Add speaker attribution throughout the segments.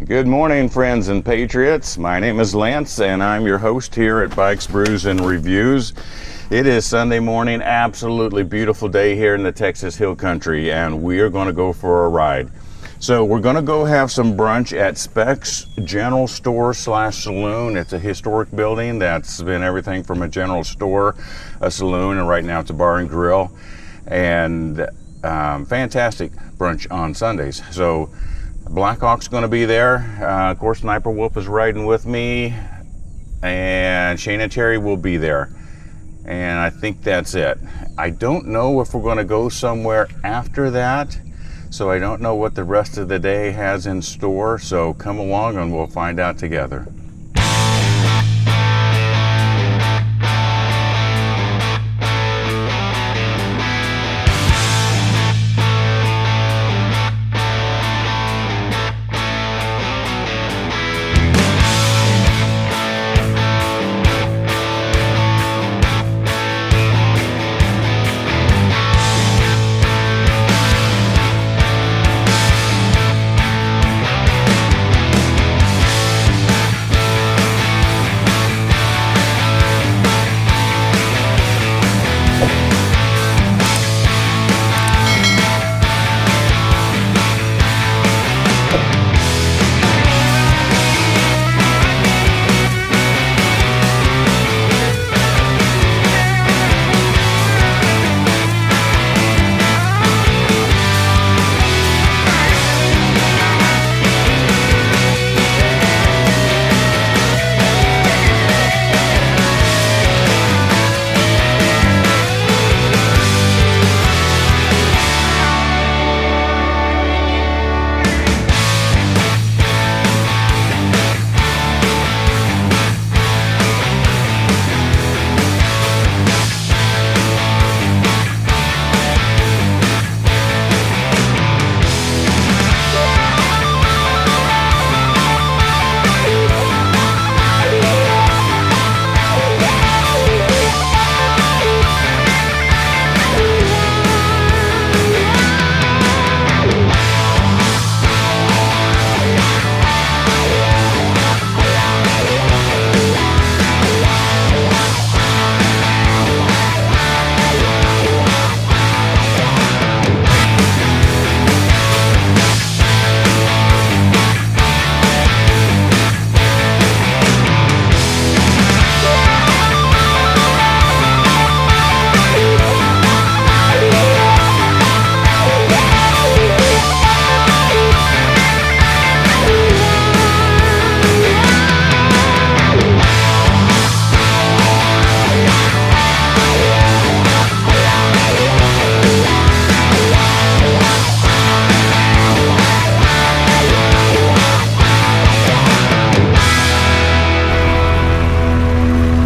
Speaker 1: Good morning, friends and patriots. My name is Lance, and I'm your host here at Bikes, Brews, and Reviews. It is Sunday morning, absolutely beautiful day here in the Texas Hill Country, and we are going to go for a ride. So we're going to go have some brunch at Specs General Store / Saloon. It's a historic building that's been everything from a general store, a saloon, and right now it's a bar and grill. And fantastic brunch on Sundays. So Blackhawk's going to be there. Of course, Sniper Wolf is riding with me, and Shane and Terry will be there. And I think that's it. I don't know if we're going to go somewhere after that, so I don't know what the rest of the day has in store. So come along and we'll find out together.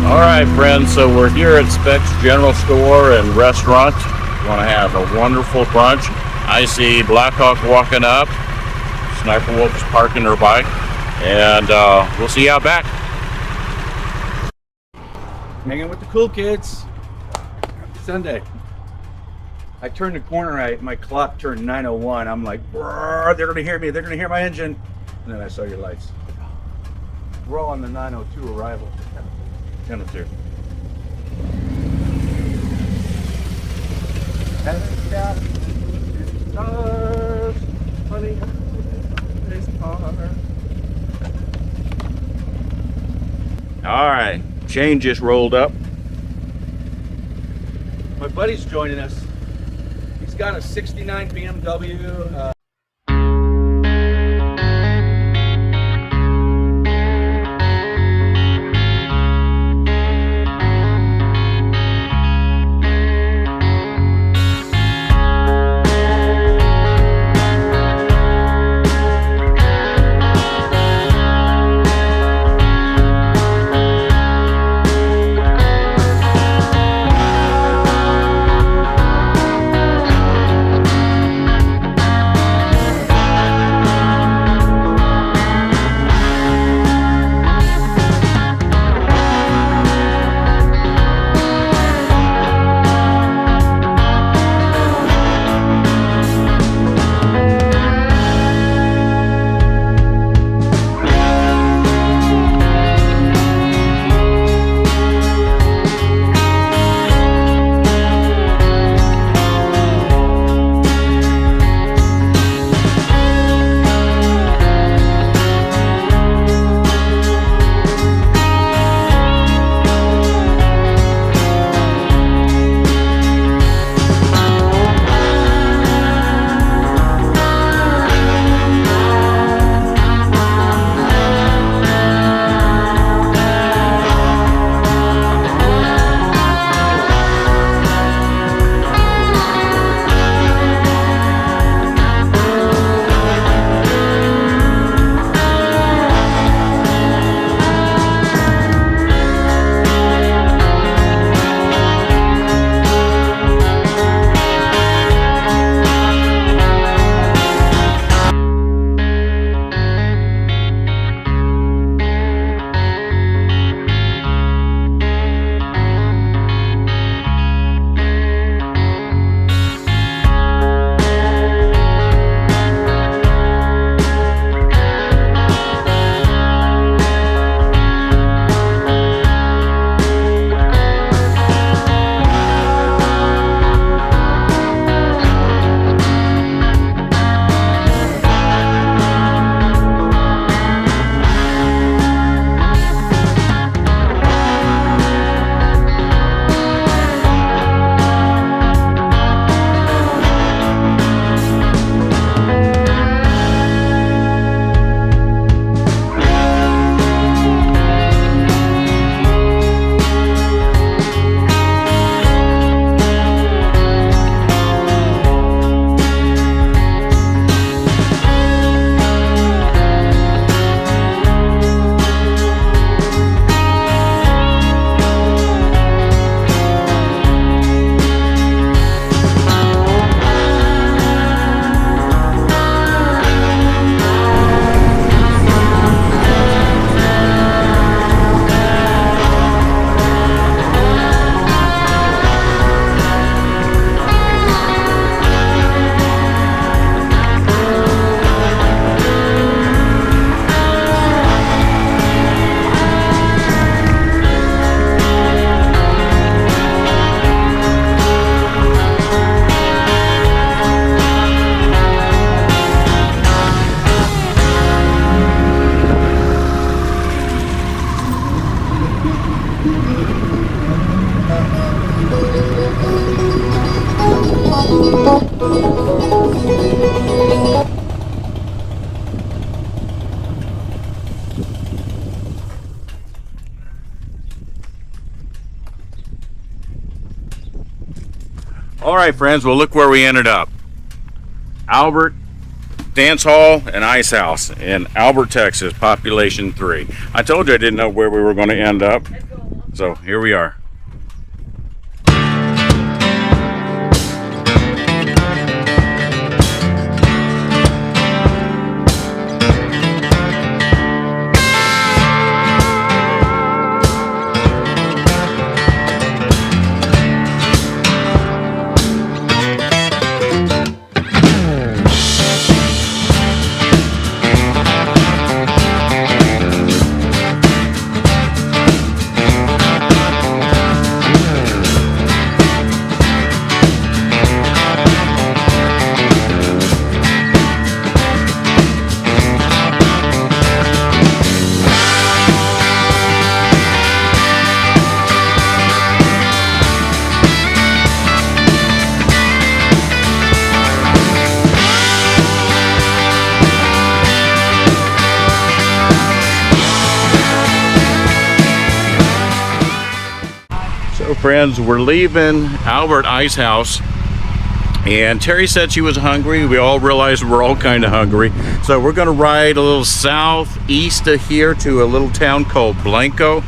Speaker 1: Alright friends, so we're here at Specs General Store and Restaurant. We want to have a wonderful brunch. I see Blackhawk walking up. Sniper Wolf's parking her bike. And we'll see you out back.
Speaker 2: Hanging with the cool kids. Sunday. I turned the corner, my clock turned 9:01. I'm like, they're going to hear me. They're going to hear my engine. And then I saw your lights. We're all on the 9:02 arrival. 10:02. And it's got stars, funny this car.
Speaker 1: Alright, Shane just rolled up.
Speaker 2: My buddy's joining us. He's got a 69 BMW.
Speaker 1: All right, friends, well, look where we ended up. Albert Dance Hall and Ice House in Albert, Texas, population 3. I told you I didn't know where we were going to end up. So here we are. Friends, we're leaving Albert Ice House, and Terry said she was hungry. We all realized we're all kind of hungry, so we're going to ride a little southeast of here to a little town called Blanco,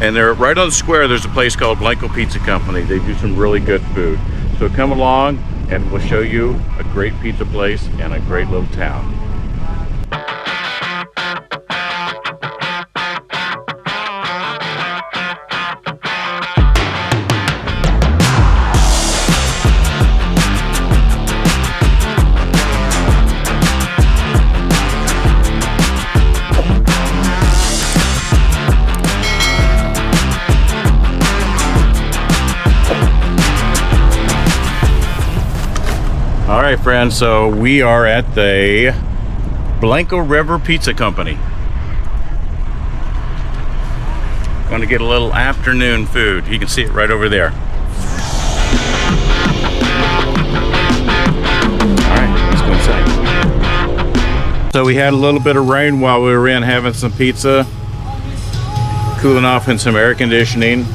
Speaker 1: and they're right on the square. There's a place called Blanco Pizza Company. They do some really good food, so come along and we'll show you a great pizza place and a great little town. All right, friends, so we are at the Blanco River Pizza Company. Going to get a little afternoon food. You can see it right over there. All right, let's go inside. So we had a little bit of rain while we were in having some pizza, cooling off in some air conditioning.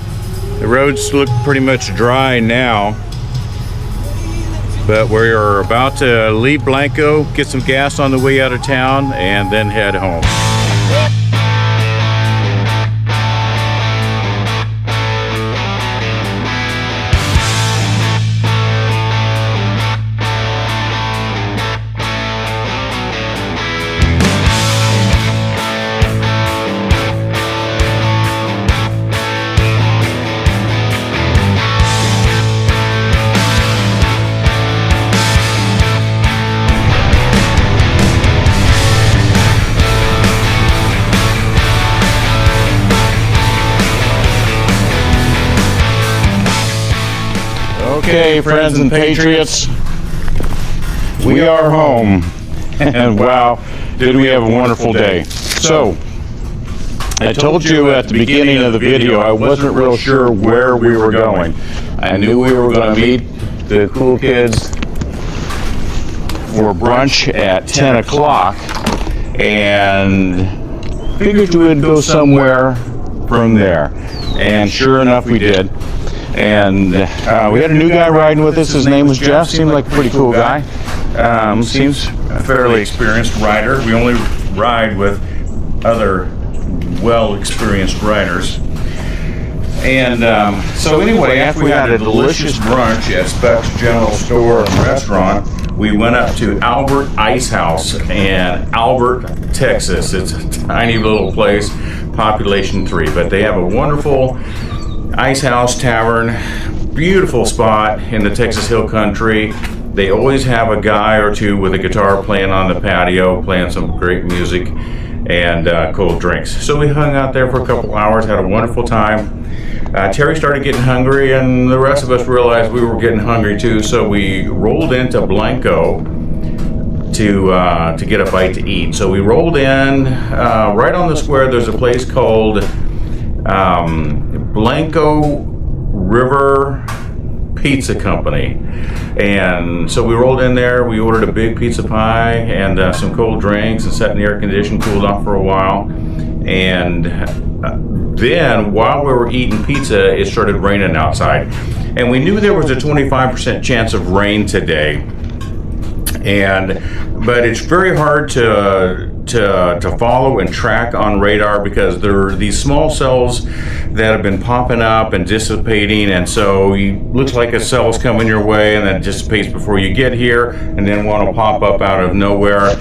Speaker 1: The roads look pretty much dry now. But we're about to leave Blanco, get some gas on the way out of town, and then head home. Okay, friends and patriots, we are home, and wow, did we have a wonderful day. So, I told you at the beginning of the video I wasn't real sure where we were going. I knew we were going to meet the cool kids for brunch at 10 o'clock, and figured we would go somewhere from there. And sure enough, we did. And we had a new guy riding with us. His name was Jeff. Seemed like a pretty cool guy. Seems a fairly experienced rider. We only ride with other well-experienced riders. And so anyway, after we had a delicious brunch at Speck's General Store and Restaurant, we went up to Albert Ice House in Albert, Texas. It's a tiny little place, population 3, but they have a wonderful Ice House Tavern, beautiful spot in the Texas Hill Country. They always have a guy or two with a guitar playing on the patio, playing some great music and cold drinks. So we hung out there for a couple hours, had a wonderful time. Terry started getting hungry, and the rest of us realized we were getting hungry too, so we rolled into Blanco to get a bite to eat. So we rolled in, right on the square there's a place called Blanco River Pizza Company. And so we rolled in there, we ordered a big pizza pie and some cold drinks and sat in the air condition, cooled off for a while. And then while we were eating pizza, it started raining outside. And we knew there was a 25% chance of rain today. But it's very hard to follow and track on radar because there are these small cells that have been popping up and dissipating, and so it looks like a cell's coming your way and then dissipates before you get here, and then one will pop up out of nowhere.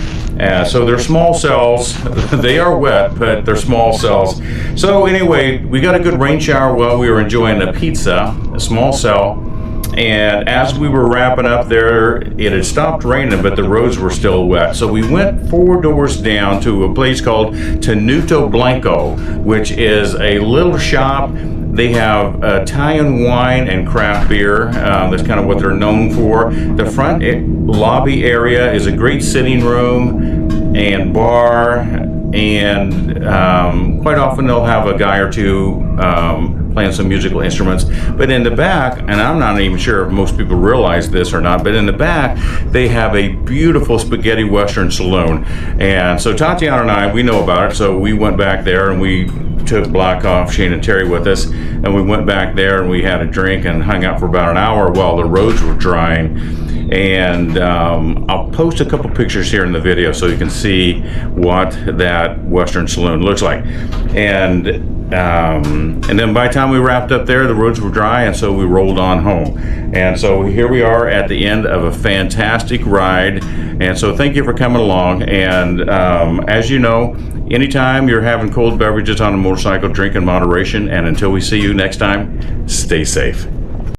Speaker 1: So they're small cells. They are wet, but they're small cells. So anyway, we got a good rain shower while we were enjoying the pizza, a small cell. And as we were wrapping up there, it had stopped raining, but the roads were still wet. So we went 4 doors down to a place called Tenuto Blanco, which is a little shop. They have Italian wine and craft beer. That's kind of what they're known for. The front lobby area is a great sitting room and bar. And quite often they'll have a guy or two playing some musical instruments. But in the back, and I'm not even sure if most people realize this or not, but in the back they have a beautiful spaghetti western saloon. And so Tatiana and I, we know about it, so we went back there and we took Black off, Shane and Terry with us, and we went back there and we had a drink and hung out for about an hour while the roads were drying. And I'll post a couple pictures here in the video so you can see what that Western Saloon looks like. And then by the time we wrapped up there, the roads were dry, and so we rolled on home. And so here we are at the end of a fantastic ride. And so thank you for coming along. And as you know, anytime you're having cold beverages on a motorcycle, drink in moderation. And until we see you next time, stay safe.